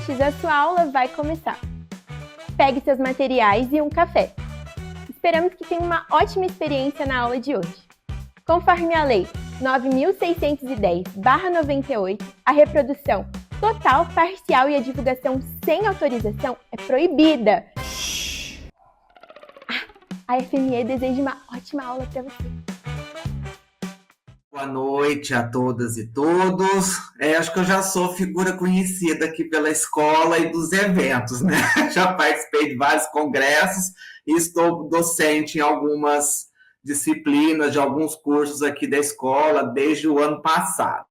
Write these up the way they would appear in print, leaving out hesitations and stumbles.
podcasts, a sua aula vai começar. Pegue seus materiais e um café. Esperamos que tenha uma ótima experiência na aula de hoje. Conforme a Lei 9.610/98, a reprodução total, parcial e a divulgação sem autorização é proibida. A FME deseja uma ótima aula para você. Boa noite a todas e todos. Acho que eu já sou figura conhecida aqui pela escola e dos eventos, né? Já participei de vários congressos e estou docente em algumas disciplinas, de alguns cursos aqui da escola desde o ano passado.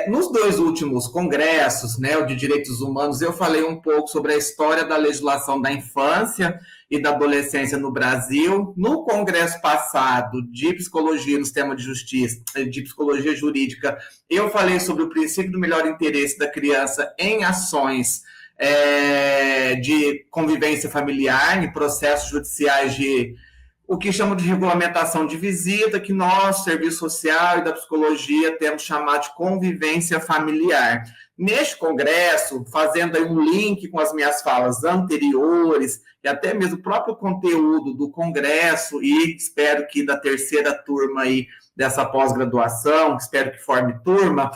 Nos dois últimos congressos, né, o de Direitos Humanos, eu falei um pouco sobre a história da legislação da infância e da adolescência no Brasil. No congresso passado de Psicologia no Sistema de Justiça, de Psicologia Jurídica, eu falei sobre o princípio do melhor interesse da criança em ações de convivência familiar, em processos judiciais de o que chamam de regulamentação de visita, que nós, Serviço Social e da Psicologia, temos chamado de convivência familiar. Neste congresso, fazendo aí um link com as minhas falas anteriores, e até mesmo o próprio conteúdo do congresso, e espero que da terceira turma aí dessa pós-graduação, espero que forme turma,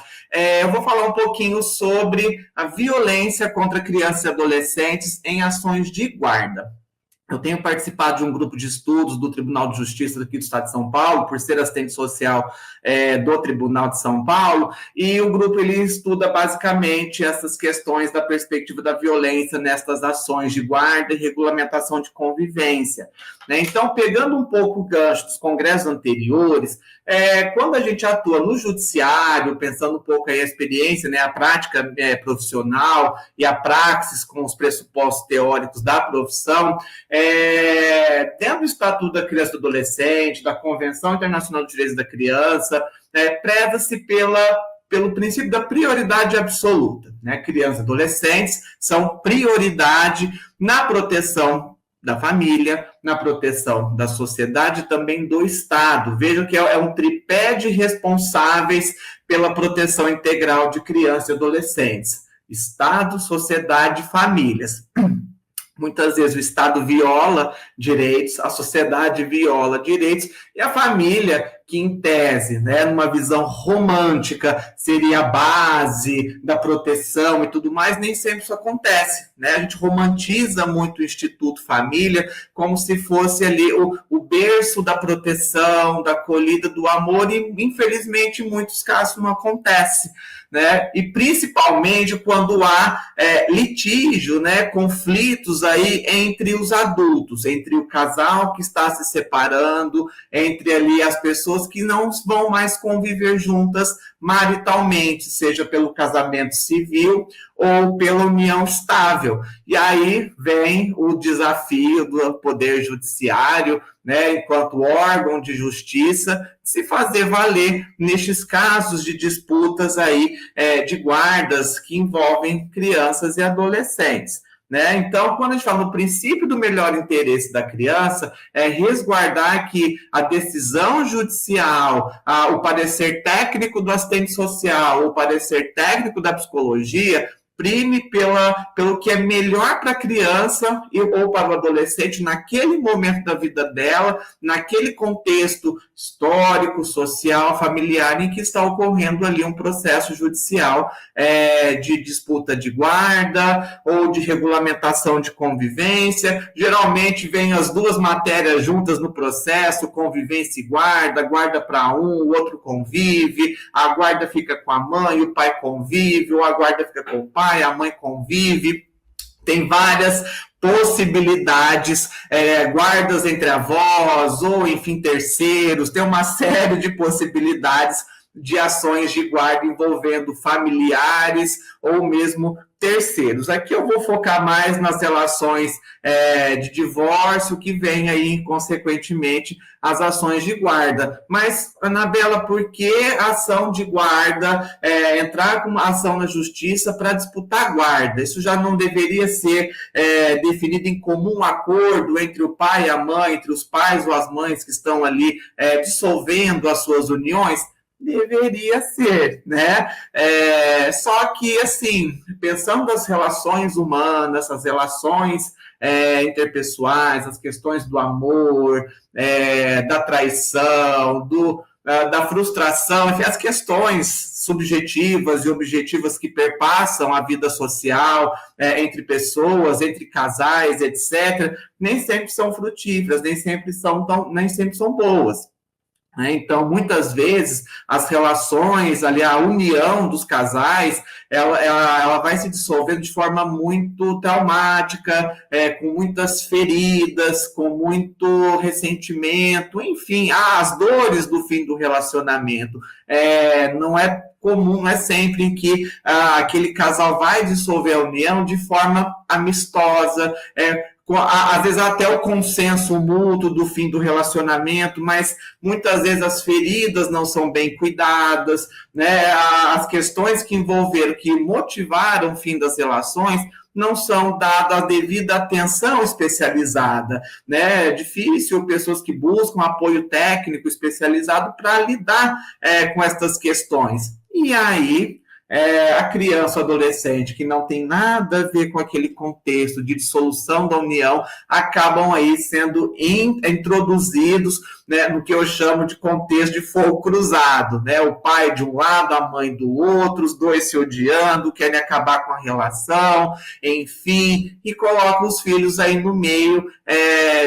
eu vou falar um pouquinho sobre a violência contra crianças e adolescentes em ações de guarda. Eu tenho participado de um grupo de estudos do Tribunal de Justiça aqui do Estado de São Paulo, por ser assistente social do Tribunal de São Paulo, e o grupo ele estuda basicamente essas questões da perspectiva da violência nestas ações de guarda e regulamentação de convivência, né? Então, pegando um pouco o gancho dos congressos anteriores, quando a gente atua no judiciário, pensando um pouco aí a experiência, né, a prática profissional e a praxis com os pressupostos teóricos da profissão, dentro do Estatuto da Criança e do Adolescente, da Convenção Internacional dos Direitos da Criança, preza-se pelo princípio da prioridade absoluta, né? Crianças e adolescentes são prioridade na proteção da família, na proteção da sociedade e também do Estado. Vejam que é um tripé de responsáveis pela proteção integral de crianças e adolescentes: Estado, sociedade e famílias. Muitas vezes o Estado viola direitos, a sociedade viola direitos, e a família, que em tese, né, numa visão romântica, seria a base da proteção e tudo mais, nem sempre isso acontece, né? A gente romantiza muito o Instituto Família como se fosse ali o berço da proteção, da acolhida, do amor, e infelizmente em muitos casos não acontece, né? E principalmente quando há litígio, né, conflitos aí entre os adultos, entre o casal que está se separando, entre ali as pessoas que não vão mais conviver juntas maritalmente, seja pelo casamento civil ou pela união estável. E aí vem o desafio do Poder Judiciário, né, enquanto órgão de justiça, se fazer valer nestes casos de disputas aí, de guardas que envolvem crianças e adolescentes, né? Então, quando a gente fala no princípio do melhor interesse da criança, é resguardar que a decisão judicial, o parecer técnico do assistente social, o parecer técnico da psicologia, prime pelo que é melhor para a criança ou para o adolescente naquele momento da vida dela, naquele contexto histórico, social, familiar, em que está ocorrendo ali um processo judicial de disputa de guarda ou de regulamentação de convivência. Geralmente vem as duas matérias juntas no processo, convivência e guarda para um, o outro convive, a guarda fica com a mãe, o pai convive, ou a guarda fica com o pai, a mãe convive. Tem várias possibilidades, guardas entre avós, ou enfim, terceiros, tem uma série de possibilidades de ações de guarda envolvendo familiares ou mesmo terceiros. Aqui eu vou focar mais nas relações de divórcio, que vem aí, consequentemente, as ações de guarda. Mas, Anabela, por que a ação de guarda, entrar com uma ação na justiça para disputar guarda? Isso já não deveria ser definido em comum acordo entre o pai e a mãe, entre os pais ou as mães que estão ali dissolvendo as suas uniões? Deveria ser, né? Só que, assim, pensando nas relações humanas, as relações interpessoais, as questões do amor, da traição, da frustração, enfim, as questões subjetivas e objetivas que perpassam a vida social entre pessoas, entre casais, etc., nem sempre são frutíferas, nem sempre são boas. Então, muitas vezes, as relações, ali, a união dos casais, ela vai se dissolvendo de forma muito traumática, com muitas feridas, com muito ressentimento, enfim, as dores do fim do relacionamento. Não é comum, não é sempre em que aquele casal vai dissolver a união de forma amistosa, às vezes até o consenso mútuo do fim do relacionamento, mas muitas vezes as feridas não são bem cuidadas, né? As questões que envolveram, que motivaram o fim das relações, não são dadas a devida atenção especializada, né? É difícil pessoas que buscam apoio técnico especializado para lidar com essas questões. E aí, a criança ou adolescente que não tem nada a ver com aquele contexto de dissolução da união, acabam aí sendo introduzidos, né, no que eu chamo de contexto de fogo cruzado, né? O pai de um lado, a mãe do outro, os dois se odiando, querem acabar com a relação, enfim, e colocam os filhos aí no meio,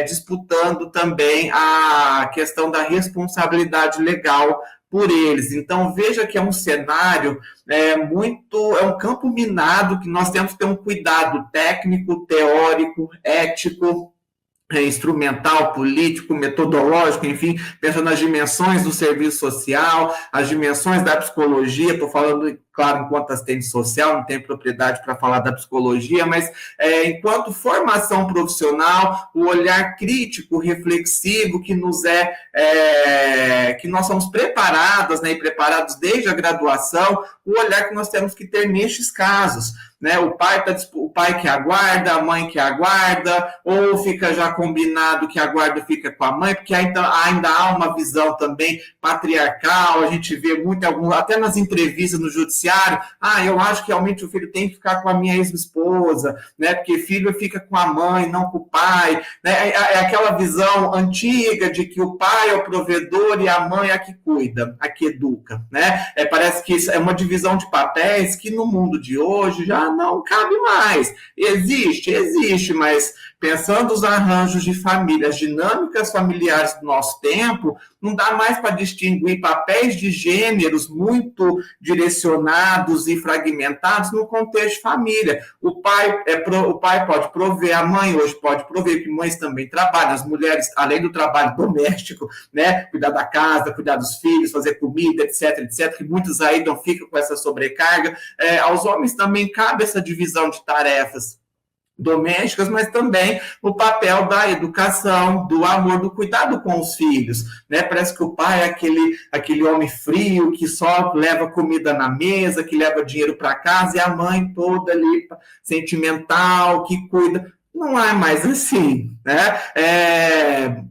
disputando também a questão da responsabilidade legal por eles. Então, veja que é um cenário é um campo minado que nós temos que ter um cuidado técnico, teórico, ético, instrumental, político, metodológico, enfim, pensando nas dimensões do serviço social, as dimensões da psicologia. Estou falando, claro, enquanto assistente social, não tenho propriedade para falar da psicologia, mas enquanto formação profissional, o olhar crítico, reflexivo que que nós somos preparadas, né, e preparados desde a graduação, o olhar que nós temos que ter nestes casos, né? O pai que aguarda, a mãe que aguarda, ou fica já combinado que a guarda fica com a mãe, porque ainda há uma visão também patriarcal. A gente vê muito, até nas entrevistas no judiciário, eu acho que realmente o filho tem que ficar com a minha ex-esposa, né? Porque filho fica com a mãe, não com o pai, né? É aquela visão antiga de que o pai é o provedor e a mãe é a que cuida, a que educa, né? Parece que isso é uma divisão de papéis que no mundo de hoje já não cabe mais. Existe, mas pensando os arranjos de família, as dinâmicas familiares do nosso tempo, não dá mais para distinguir papéis de gêneros muito direcionados e fragmentados no contexto de família. O pai pode prover, a mãe hoje pode prover, porque mães também trabalham, as mulheres, além do trabalho doméstico, né, cuidar da casa, cuidar dos filhos, fazer comida, etc, que muitos aí não ficam com essa sobrecarga. Aos homens também cabe essa divisão de tarefas domésticas, mas também o papel da educação, do amor, do cuidado com os filhos, né? Parece que o pai é aquele homem frio que só leva comida na mesa, que leva dinheiro para casa, e a mãe toda ali sentimental, que cuida. Não é mais assim, né?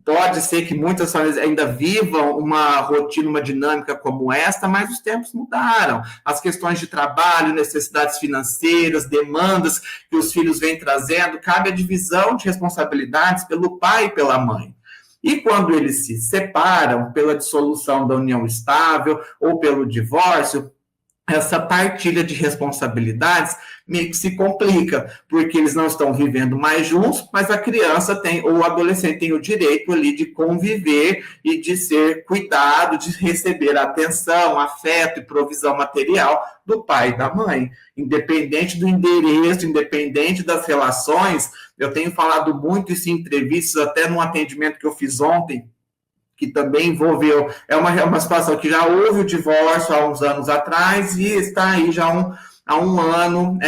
Pode ser que muitas famílias ainda vivam uma rotina, uma dinâmica como esta, mas os tempos mudaram. As questões de trabalho, necessidades financeiras, demandas que os filhos vêm trazendo, cabe a divisão de responsabilidades pelo pai e pela mãe. E quando eles se separam pela dissolução da união estável ou pelo divórcio, essa partilha de responsabilidades meio que se complica, porque eles não estão vivendo mais juntos, mas a criança ou o adolescente tem o direito ali de conviver e de ser cuidado, de receber atenção, afeto e provisão material do pai e da mãe, independente do endereço, independente das relações. Eu tenho falado muito isso em entrevistas, até num atendimento que eu fiz ontem, que também envolveu, uma situação que já houve o divórcio há uns anos atrás e está aí já há um ano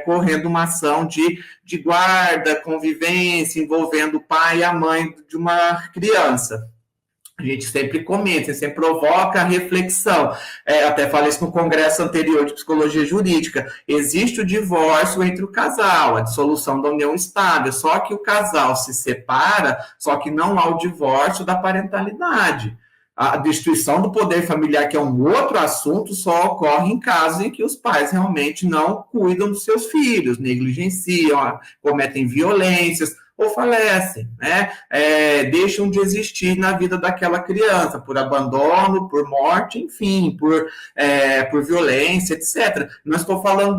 correndo uma ação de guarda, convivência, envolvendo o pai e a mãe de uma criança. A gente sempre comenta, sempre provoca a reflexão. Até falei isso no congresso anterior de psicologia jurídica. Existe o divórcio entre o casal, a dissolução da união estável, só que o casal se separa, só que não há o divórcio da parentalidade. A destituição do poder familiar, que é um outro assunto, só ocorre em casos em que os pais realmente não cuidam dos seus filhos, negligenciam, cometem violências ou falecem, né? Deixam de existir na vida daquela criança, por abandono, por morte, enfim, por violência, etc. Não estou falando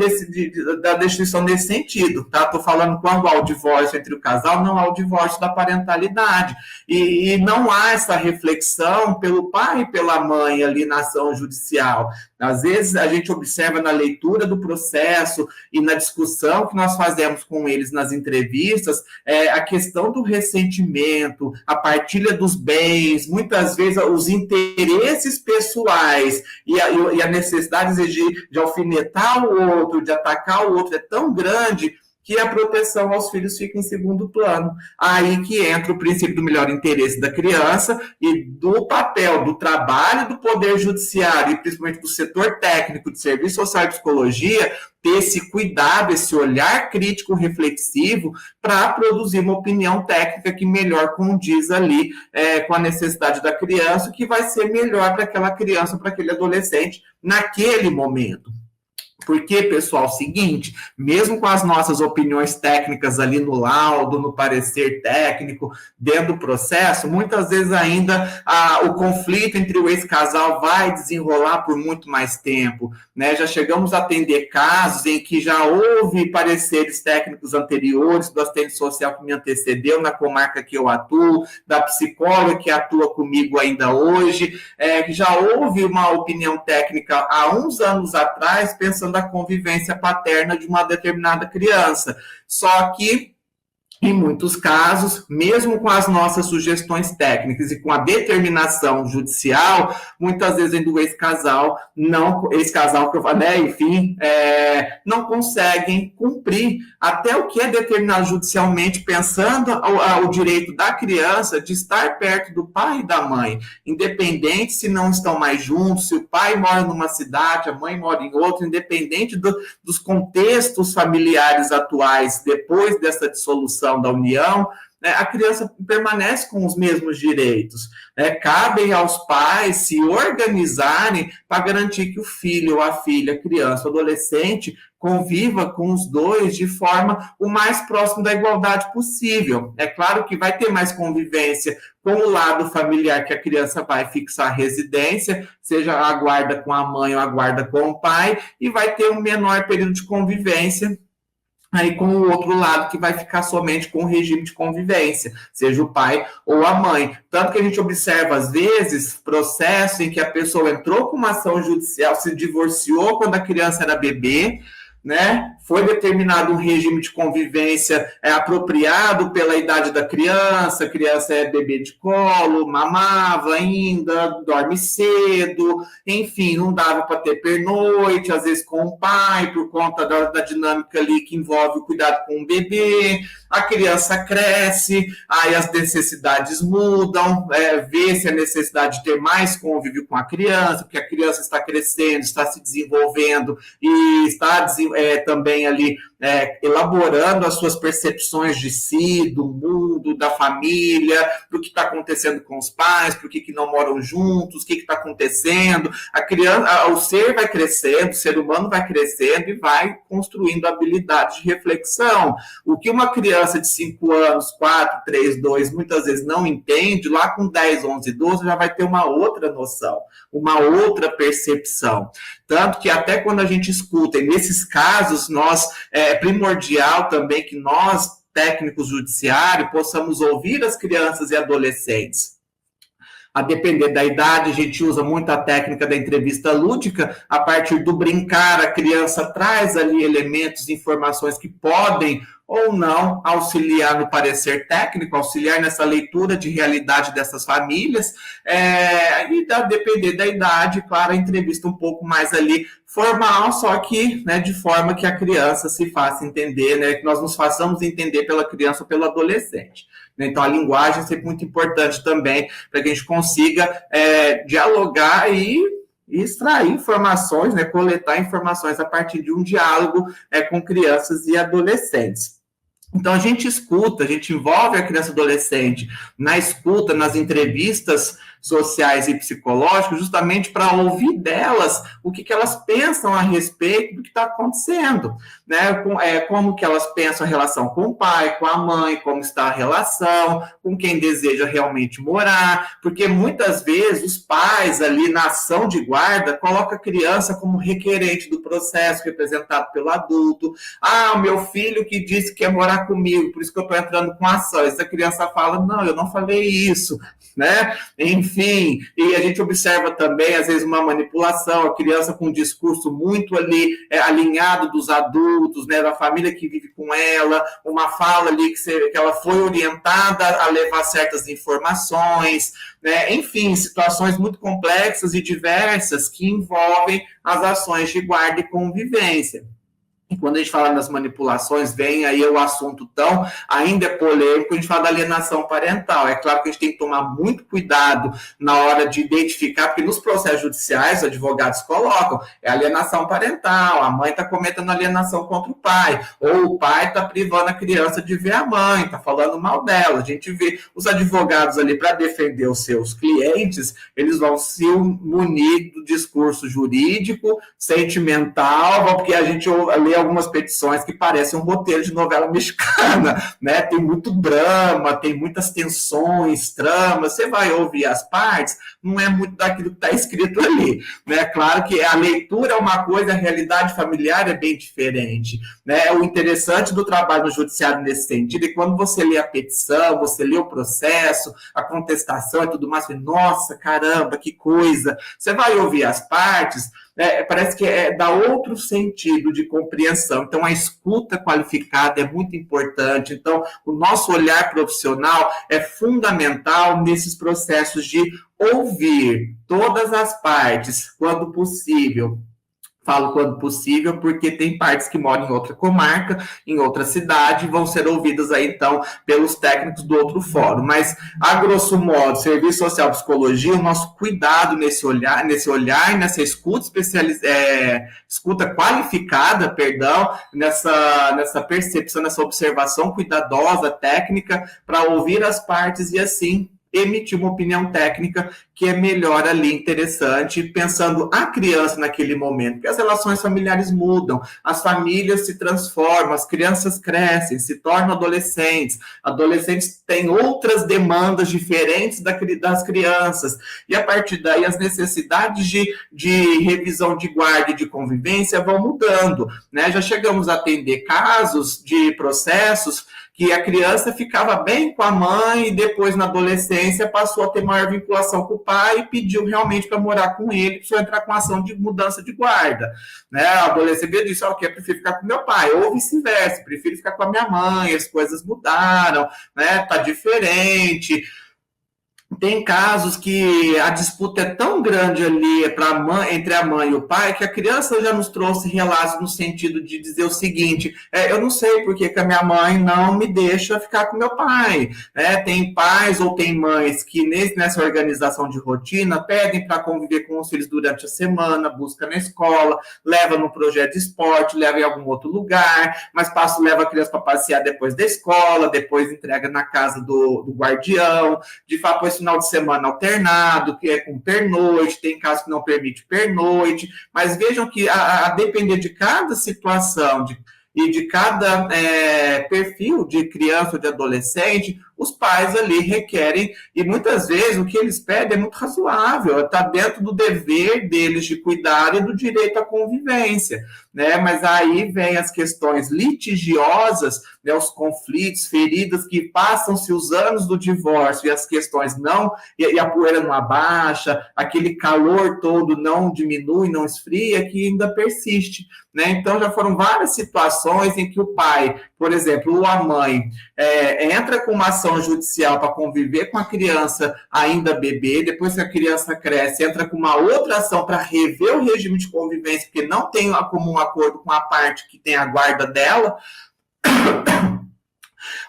da destituição nesse sentido, tá? Estou falando quando há o divórcio entre o casal, não há o divórcio da parentalidade. E não há essa reflexão pelo pai e pela mãe ali na ação judicial. Às vezes a gente observa na leitura do processo e na discussão que nós fazemos com eles nas entrevistas, a questão do ressentimento, a partilha dos bens, muitas vezes os interesses pessoais e a necessidade de alfinetar o outro, de atacar o outro é tão grande que a proteção aos filhos fica em segundo plano. Aí que entra o princípio do melhor interesse da criança e do papel, do trabalho do Poder Judiciário, e principalmente do setor técnico de serviço social e psicologia, ter esse cuidado, esse olhar crítico reflexivo para produzir uma opinião técnica que melhor condiz ali com a necessidade da criança, que vai ser melhor para aquela criança, para aquele adolescente, naquele momento. Porque, pessoal, seguinte, mesmo com as nossas opiniões técnicas ali no laudo, no parecer técnico, dentro do processo, muitas vezes ainda o conflito entre o ex-casal vai desenrolar por muito mais tempo, né? Já chegamos a atender casos em que já houve pareceres técnicos anteriores do assistente social que me antecedeu na comarca que eu atuo, da psicóloga que atua comigo ainda hoje, que já houve uma opinião técnica há uns anos atrás, pensando da convivência paterna de uma determinada criança. Só que, em muitos casos, mesmo com as nossas sugestões técnicas e com a determinação judicial, muitas vezes do ex-casal que eu falei, enfim, não conseguem cumprir até o que é determinado judicialmente, pensando o direito da criança de estar perto do pai e da mãe, independente se não estão mais juntos, se o pai mora numa cidade, a mãe mora em outra, independente dos contextos familiares atuais, depois dessa dissolução da união, a criança permanece com os mesmos direitos. Cabem aos pais se organizarem para garantir que o filho ou a filha, criança ou adolescente, conviva com os dois de forma o mais próximo da igualdade possível. É claro que vai ter mais convivência com o lado familiar que a criança vai fixar residência, seja a guarda com a mãe ou a guarda com o pai, e vai ter um menor período de convivência aí com o outro lado que vai ficar somente com o regime de convivência, seja o pai ou a mãe. Tanto que a gente observa, às vezes, processos em que a pessoa entrou com uma ação judicial, se divorciou quando a criança era bebê, né? Foi determinado um regime de convivência apropriado pela idade da criança, a criança é bebê de colo, mamava ainda, dorme cedo, enfim, não dava para ter pernoite, às vezes com o pai, por conta da dinâmica ali que envolve o cuidado com o bebê, a criança cresce, aí as necessidades mudam, vê-se a necessidade de ter mais convívio com a criança, porque a criança está crescendo, está se desenvolvendo e está também ali elaborando as suas percepções de si, do mundo, da família, do que está acontecendo com os pais, por que não moram juntos, o que está acontecendo. A criança, o ser vai crescendo, o ser humano vai crescendo e vai construindo habilidades de reflexão. O que uma criança de 5 anos, 4, 3, 2, muitas vezes não entende, lá com 10, 11, 12, já vai ter uma outra noção, uma outra percepção. Tanto que até quando a gente escuta, e nesses casos, é primordial também que nós, técnicos judiciários, possamos ouvir as crianças e adolescentes. A depender da idade, a gente usa muito a técnica da entrevista lúdica, a partir do brincar, a criança traz ali elementos, informações que podem ou não auxiliar no parecer técnico, auxiliar nessa leitura de realidade dessas famílias, e a depender da idade, claro, a entrevista um pouco mais ali formal, só que, né, de forma que a criança se faça entender, né, que nós nos façamos entender pela criança ou pelo adolescente. Então, a linguagem é sempre muito importante também para que a gente consiga dialogar e extrair informações, né, coletar informações a partir de um diálogo com crianças e adolescentes. Então, a gente escuta, a gente envolve a criança e adolescente na escuta, nas entrevistas sociais e psicológicos, justamente para ouvir delas o que elas pensam a respeito do que está acontecendo, né? Como que elas pensam a relação com o pai, com a mãe, como está a relação, com quem deseja realmente morar, porque muitas vezes os pais ali na ação de guarda colocam a criança como requerente do processo, representado pelo adulto. O meu filho que disse que quer morar comigo, por isso que eu estou entrando com ação. Essa criança fala, não, eu não falei isso, né? Enfim, e a gente observa também, às vezes, uma manipulação, a criança com um discurso muito ali alinhado dos adultos, né, da família que vive com ela, uma fala ali que ela foi orientada a levar certas informações, né? Enfim, situações muito complexas e diversas que envolvem as ações de guarda e convivência. E quando a gente fala das manipulações, vem aí o assunto tão, ainda é polêmico, a gente fala da alienação parental. É claro que a gente tem que tomar muito cuidado na hora de identificar, porque nos processos judiciais, os advogados colocam, é alienação parental, a mãe está cometendo alienação contra o pai, ou o pai está privando a criança de ver a mãe, está falando mal dela. A gente vê os advogados ali para defender os seus clientes, eles vão se munir do discurso jurídico, sentimental, porque a gente lê algumas petições que parecem um roteiro de novela mexicana, né? Tem muito drama, tem muitas tensões, tramas. Você vai ouvir as partes, não é muito daquilo que está escrito ali, né? Claro que a leitura é uma coisa, a realidade familiar é bem diferente, né? O interessante do trabalho no judiciário nesse sentido é que quando você lê a petição, você lê o processo, a contestação e tudo mais, você, nossa, caramba, que coisa. Você vai ouvir as partes, parece que dá outro sentido de compreensão. Então, a escuta qualificada é muito importante. Então, o nosso olhar profissional é fundamental nesses processos de ouvir todas as partes, quando possível. Falo quando possível, porque tem partes que moram em outra comarca, em outra cidade, vão ser ouvidas aí, então, pelos técnicos do outro fórum. Mas, a grosso modo, Serviço Social e Psicologia, o nosso cuidado nesse olhar, nessa escuta escuta qualificada, nessa percepção, nessa observação cuidadosa, técnica, para ouvir as partes e, assim, emitir uma opinião técnica que é melhor ali, interessante, pensando a criança naquele momento, porque as relações familiares mudam, as famílias se transformam, as crianças crescem, se tornam adolescentes têm outras demandas diferentes das crianças, e a partir daí as necessidades de revisão de guarda e de convivência vão mudando, né? Já chegamos a atender casos de processos que a criança ficava bem com a mãe e depois, na adolescência, passou a ter maior vinculação com o pai e pediu realmente para morar com ele, precisou entrar com ação de mudança de guarda. Né? A adolescente disse, eu prefiro ficar com meu pai, ou vice-versa, prefiro ficar com a minha mãe, as coisas mudaram, né? Tá diferente. Tem casos que a disputa é tão grande ali entre a mãe e o pai que a criança já nos trouxe relatos no sentido de dizer o seguinte, eu não sei porque que a minha mãe não me deixa ficar com meu pai. Tem pais ou tem mães que nessa organização de rotina pedem para conviver com os filhos durante a semana, busca na escola, leva no projeto de esporte, leva em algum outro lugar, mas leva a criança para passear depois da escola, depois entrega na casa do guardião, de fato, esse final de semana alternado, que é com pernoite, tem casos que não permite pernoite, mas vejam que a depender de cada situação e de cada perfil de criança ou de adolescente, os pais ali requerem, e muitas vezes o que eles pedem é muito razoável, está dentro do dever deles de cuidar e do direito à convivência, né? Mas aí vem as questões litigiosas, né? Os conflitos, feridas que passam-se os anos do divórcio e as questões não, e a poeira não abaixa, aquele calor todo não diminui, não esfria, que ainda persiste, né? Então já foram várias situações em que o pai, por exemplo, ou a mãe, entra com uma ação judicial para conviver com a criança ainda bebê, depois que a criança cresce, entra com uma outra ação para rever o regime de convivência, porque não tem comum acordo com a parte que tem a guarda dela,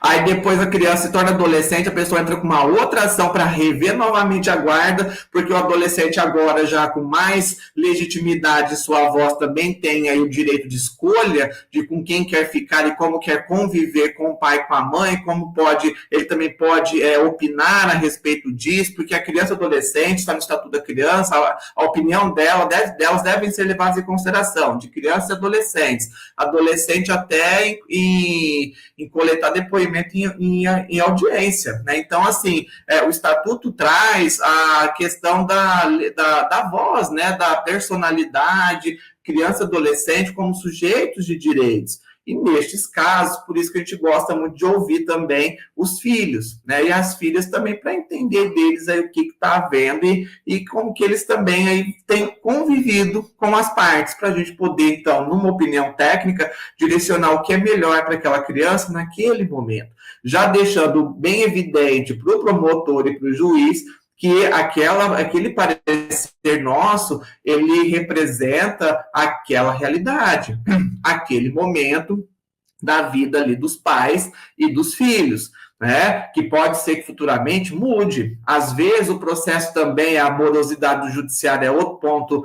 Aí depois a criança se torna adolescente, a pessoa entra com uma outra ação para rever novamente a guarda, porque o adolescente agora já com mais legitimidade, sua voz também tem aí o direito de escolha de com quem quer ficar e como quer conviver com o pai e com a mãe, como pode, ele também pode opinar a respeito disso, porque a criança e adolescente está no Estatuto da Criança, a opinião delas devem ser levadas em consideração, de crianças e adolescentes, adolescente até em coletar depoimento em audiência, né? Então, assim, o Estatuto traz a questão da voz, né? Da personalidade, criança e adolescente como sujeitos de direitos. E nestes casos, por isso que a gente gosta muito de ouvir também os filhos, né? E as filhas também, para entender deles aí o que está havendo e como que eles também aí têm convivido com as partes, para a gente poder, então, numa opinião técnica, direcionar o que é melhor para aquela criança naquele momento. Já deixando bem evidente para o promotor e para o juiz que aquele parecer nosso, ele representa aquela realidade, aquele momento da vida ali dos pais e dos filhos, né? Que pode ser que futuramente mude. Às vezes o processo também, a morosidade do judiciário é outro ponto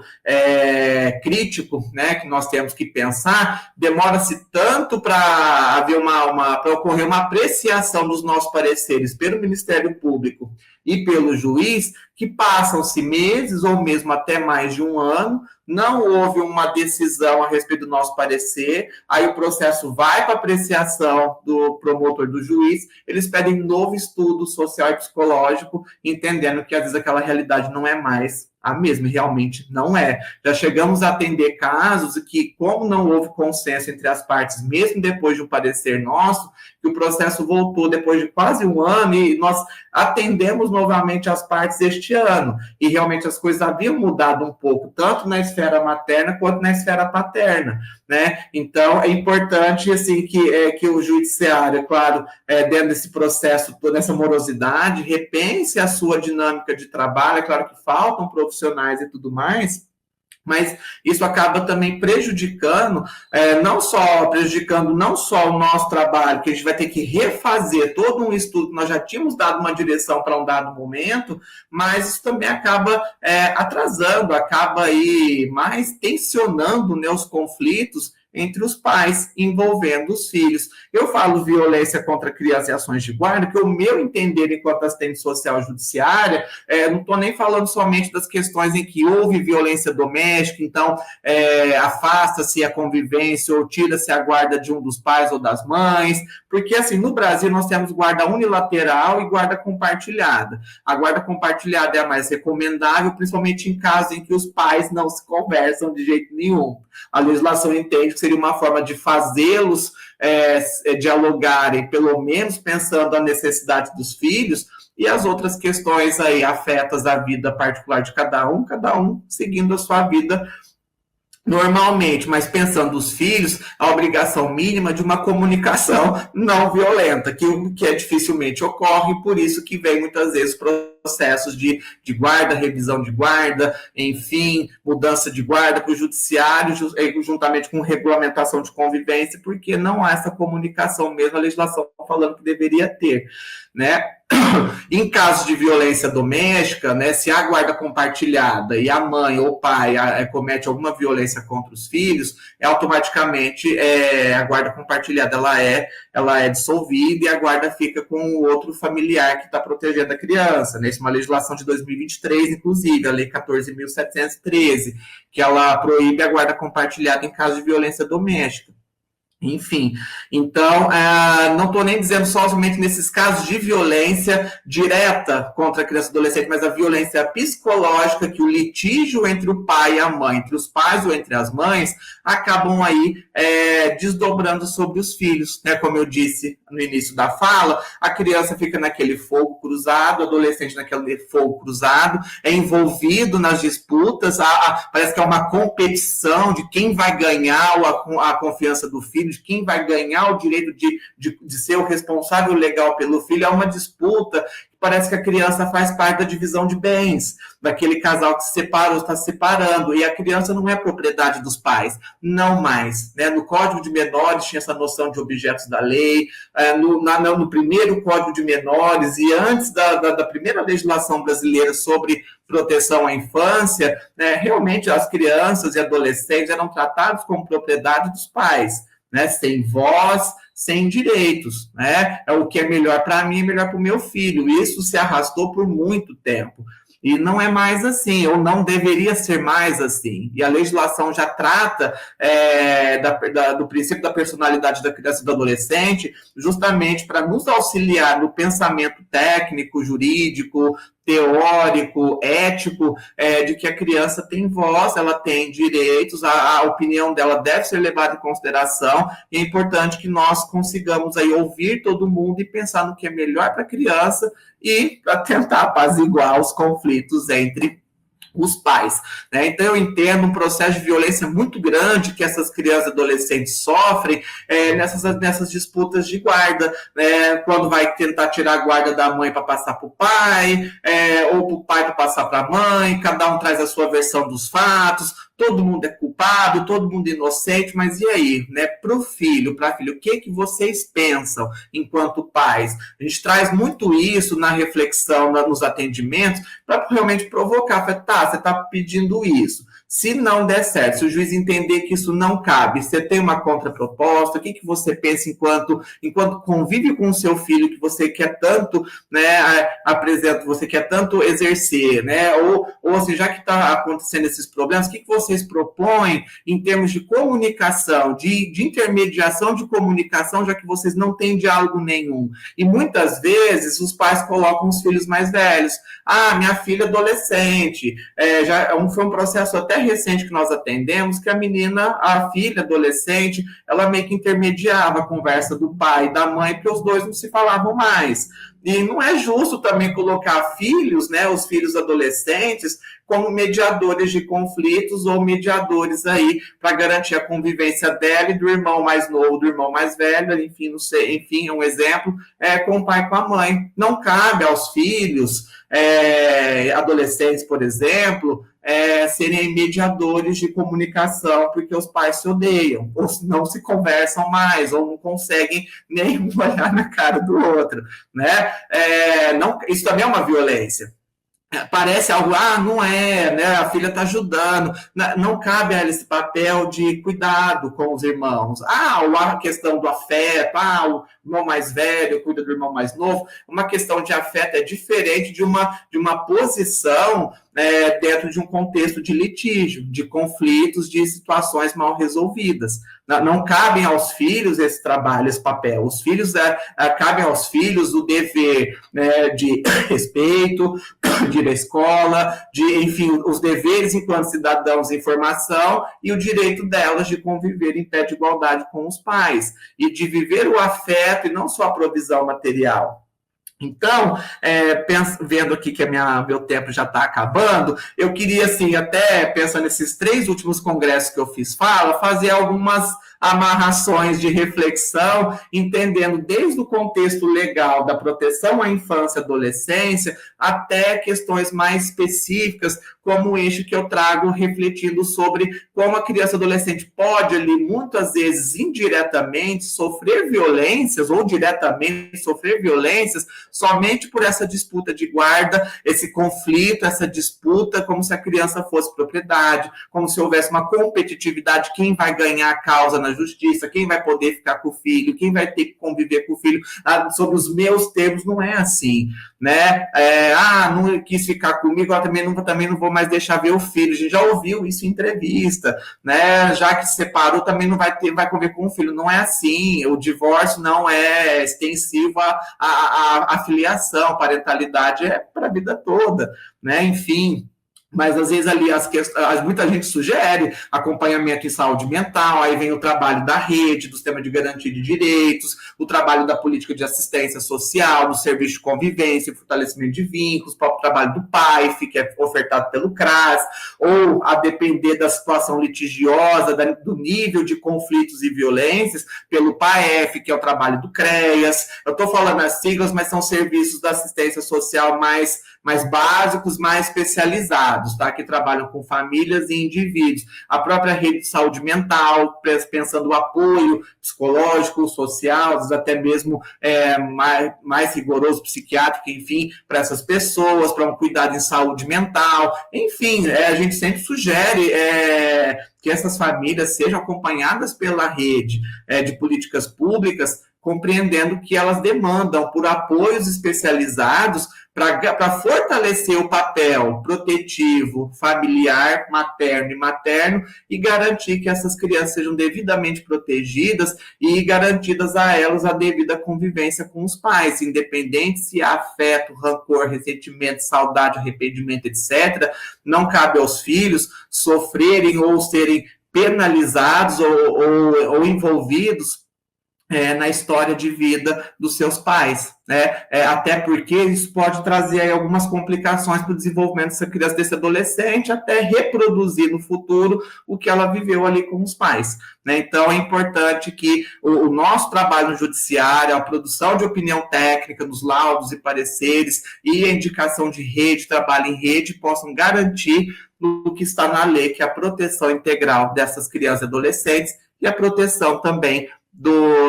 crítico, né? Que nós temos que pensar. Demora-se tanto para haver para ocorrer uma apreciação dos nossos pareceres pelo Ministério Público e pelo juiz, que passam-se meses ou mesmo até mais de um ano, não houve uma decisão a respeito do nosso parecer, aí o processo vai para apreciação do promotor, do juiz, eles pedem novo estudo social e psicológico, entendendo que às vezes aquela realidade não é mais a mesma, realmente não é. Já chegamos a atender casos que, como não houve consenso entre as partes, mesmo depois de um parecer nosso, que o processo voltou depois de quase um ano e nós atendemos novamente as partes este ano. E realmente as coisas haviam mudado um pouco, tanto na esfera materna quanto na esfera paterna, né? Então, é importante, assim, que o judiciário, claro, dentro desse processo, toda essa morosidade, repense a sua dinâmica de trabalho. É claro que faltam profissionais e tudo mais, mas isso acaba também prejudicando não só o nosso trabalho, que a gente vai ter que refazer todo um estudo que nós já tínhamos dado uma direção para um dado momento, mas isso também acaba atrasando, acaba aí mais tensionando, né, os conflitos entre os pais, envolvendo os filhos. Eu falo violência contra criança e ações de guarda, que o meu entender enquanto assistente social judiciária, não estou nem falando somente das questões em que houve violência doméstica, então afasta-se a convivência ou tira-se a guarda de um dos pais ou das mães, porque assim, no Brasil nós temos guarda unilateral e guarda compartilhada. A guarda compartilhada é a mais recomendável, principalmente em casos em que os pais não se conversam de jeito nenhum. A legislação entende que seria uma forma de fazê-los dialogarem, pelo menos pensando na necessidade dos filhos, e as outras questões aí afetas à vida particular de cada um seguindo a sua vida normalmente, mas pensando os filhos, a obrigação mínima de uma comunicação não violenta, que dificilmente ocorre, por isso que vem muitas vezes processos de guarda, revisão de guarda, enfim, mudança de guarda para o judiciário, juntamente com regulamentação de convivência, porque não há essa comunicação mesmo, a legislação falando que deveria ter, né? Em casos de violência doméstica, né, se há guarda compartilhada e a mãe ou o pai comete alguma violência contra os filhos, automaticamente a guarda compartilhada ela é dissolvida e a guarda fica com o outro familiar que está protegendo a criança, né? Isso é uma legislação de 2023, inclusive, a Lei 14.713, que ela proíbe a guarda compartilhada em caso de violência doméstica. Enfim, então, não estou nem dizendo somente nesses casos de violência direta contra a criança e adolescente, mas a violência psicológica, que o litígio entre o pai e a mãe, entre os pais ou entre as mães, acabam aí desdobrando sobre os filhos, né? Como eu disse no início da fala, a criança fica naquele fogo cruzado, o adolescente naquele fogo cruzado, é envolvido nas disputas, parece que é uma competição de quem vai ganhar a confiança do filho, filho, de quem vai ganhar o direito de ser o responsável legal pelo filho, é uma disputa. Parece que a criança faz parte da divisão de bens, daquele casal que se separou, está se separando, e a criança não é propriedade dos pais, não mais. Né? No Código de Menores tinha essa noção de objetos da lei, no primeiro Código de Menores, e antes da primeira legislação brasileira sobre proteção à infância, né, realmente as crianças e adolescentes eram tratados como propriedade dos pais, né, sem voz, sem direitos, né? É o que é melhor para mim, é melhor para o meu filho. Isso se arrastou por muito tempo. E não é mais assim, ou não deveria ser mais assim. E a legislação já trata do princípio da personalidade da criança e do adolescente, justamente para nos auxiliar no pensamento técnico, jurídico, teórico, ético, de que a criança tem voz, ela tem direitos, a opinião dela deve ser levada em consideração, e é importante que nós consigamos aí ouvir todo mundo e pensar no que é melhor para a criança e para tentar apaziguar os conflitos entre os pais. Né? Então, eu entendo um processo de violência muito grande que essas crianças e adolescentes sofrem nessas disputas de guarda, né? Quando vai tentar tirar a guarda da mãe para passar para o pai, ou para o pai para passar para a mãe, cada um traz a sua versão dos fatos, todo mundo é culpado, todo mundo é inocente, mas e aí, né? Para o filho, para a filha, o que vocês pensam enquanto pais? A gente traz muito isso na reflexão, nos atendimentos, para realmente provocar. Tá, você está pedindo isso. Se não der certo, se o juiz entender que isso não cabe, você tem uma contraproposta, o que você pensa enquanto convive com o seu filho, que você quer tanto, né, você quer tanto exercer, né, ou assim, já que está acontecendo esses problemas, o que vocês propõem em termos de comunicação, de intermediação de comunicação, já que vocês não têm diálogo nenhum. E muitas vezes os pais colocam os filhos mais velhos. Minha filha é adolescente, foi um processo até recente que nós atendemos, que a filha adolescente, ela meio que intermediava a conversa do pai e da mãe, porque os dois não se falavam mais. E não é justo também colocar filhos, né, os filhos adolescentes, como mediadores de conflitos ou mediadores aí para garantir a convivência dela e do irmão mais novo, do irmão mais velho, enfim, não sei, enfim, um exemplo, com o pai e com a mãe. Não cabe aos filhos, adolescentes, por exemplo, serem mediadores de comunicação, porque os pais se odeiam, ou não se conversam mais, ou não conseguem nem um olhar na cara do outro, né? Isso também é uma violência. Parece algo, não é, né? A filha está ajudando, não cabe a ela esse papel de cuidado com os irmãos. Ou a questão do afeto, o irmão mais velho cuida do irmão mais novo. Uma questão de afeto é diferente de uma posição dentro de um contexto de litígio, de conflitos, de situações mal resolvidas. Não cabem aos filhos esse trabalho, esse papel. Os filhos, cabem aos filhos o dever, né, de respeito, de ir à escola, enfim, os deveres enquanto cidadãos de informação e o direito delas de conviver em pé de igualdade com os pais e de viver o afeto e não só a provisão material. Então, vendo aqui que meu tempo já está acabando, eu queria, assim, até pensando nesses 3 últimos congressos que eu fiz fazer algumas amarrações de reflexão, entendendo desde o contexto legal da proteção à infância e adolescência, até questões mais específicas, como o eixo que eu trago refletindo sobre como a criança e adolescente pode ali, muitas vezes, indiretamente, sofrer violências, ou diretamente sofrer violências, somente por essa disputa de guarda, esse conflito, essa disputa, como se a criança fosse propriedade, como se houvesse uma competitividade, quem vai ganhar a causa na justiça, quem vai poder ficar com o filho, quem vai ter que conviver com o filho, sobre os meus termos. Não é assim, né? Não quis ficar comigo, eu também não vou mais deixar ver o filho. A gente já ouviu isso em entrevista, né? Já que se separou, também não vai conviver com o filho. Não é assim. O divórcio não é extensivo à filiação, a parentalidade é para a vida toda, né? Enfim. Mas, às vezes, ali muita gente sugere acompanhamento em saúde mental, aí vem o trabalho da rede, do sistema de garantia de direitos, o trabalho da política de assistência social, do serviço de convivência, fortalecimento de vínculos, o próprio trabalho do PAIF, que é ofertado pelo CRAS, ou, a depender da situação litigiosa, do nível de conflitos e violências, pelo PAEF, que é o trabalho do CREAS. Eu estou falando as siglas, mas são serviços da assistência social mais básicos, mais especializados, tá? Que trabalham com famílias e indivíduos. A própria rede de saúde mental, pensando o apoio psicológico, social, até mesmo mais rigoroso, psiquiátrico, enfim, para essas pessoas, para um cuidado em saúde mental. Enfim, a gente sempre sugere que essas famílias sejam acompanhadas pela rede de políticas públicas, compreendendo que elas demandam por apoios especializados para fortalecer o papel protetivo, familiar, materno e materno, e garantir que essas crianças sejam devidamente protegidas e garantidas a elas a devida convivência com os pais, independente se há afeto, rancor, ressentimento, saudade, arrependimento, etc. Não cabe aos filhos sofrerem ou serem penalizados ou envolvidos na história de vida dos seus pais, né? Até porque isso pode trazer aí algumas complicações para o desenvolvimento dessa criança, desse adolescente, até reproduzir no futuro o que ela viveu ali com os pais, né? Então, é importante que o nosso trabalho no judiciário, a produção de opinião técnica, nos laudos e pareceres, e a indicação de rede, trabalho em rede, possam garantir o que está na lei, que é a proteção integral dessas crianças e adolescentes e a proteção também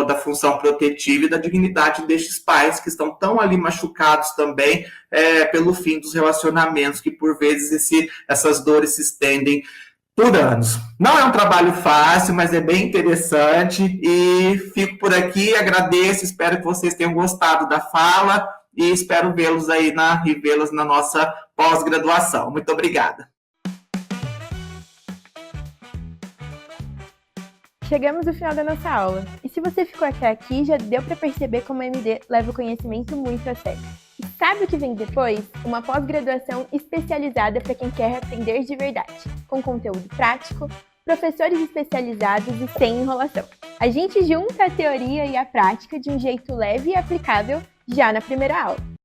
da função protetiva e da dignidade destes pais que estão tão ali machucados também pelo fim dos relacionamentos, que por vezes essas dores se estendem por anos. Não é um trabalho fácil, mas é bem interessante, e fico por aqui, agradeço, espero que vocês tenham gostado da fala e espero vê-los aí e vê-las na nossa pós-graduação. Muito obrigada. Chegamos no final da nossa aula, e se você ficou até aqui, já deu para perceber como a MD leva o conhecimento muito a sério. E sabe o que vem depois? Uma pós-graduação especializada para quem quer aprender de verdade, com conteúdo prático, professores especializados e sem enrolação. A gente junta a teoria e a prática de um jeito leve e aplicável já na primeira aula.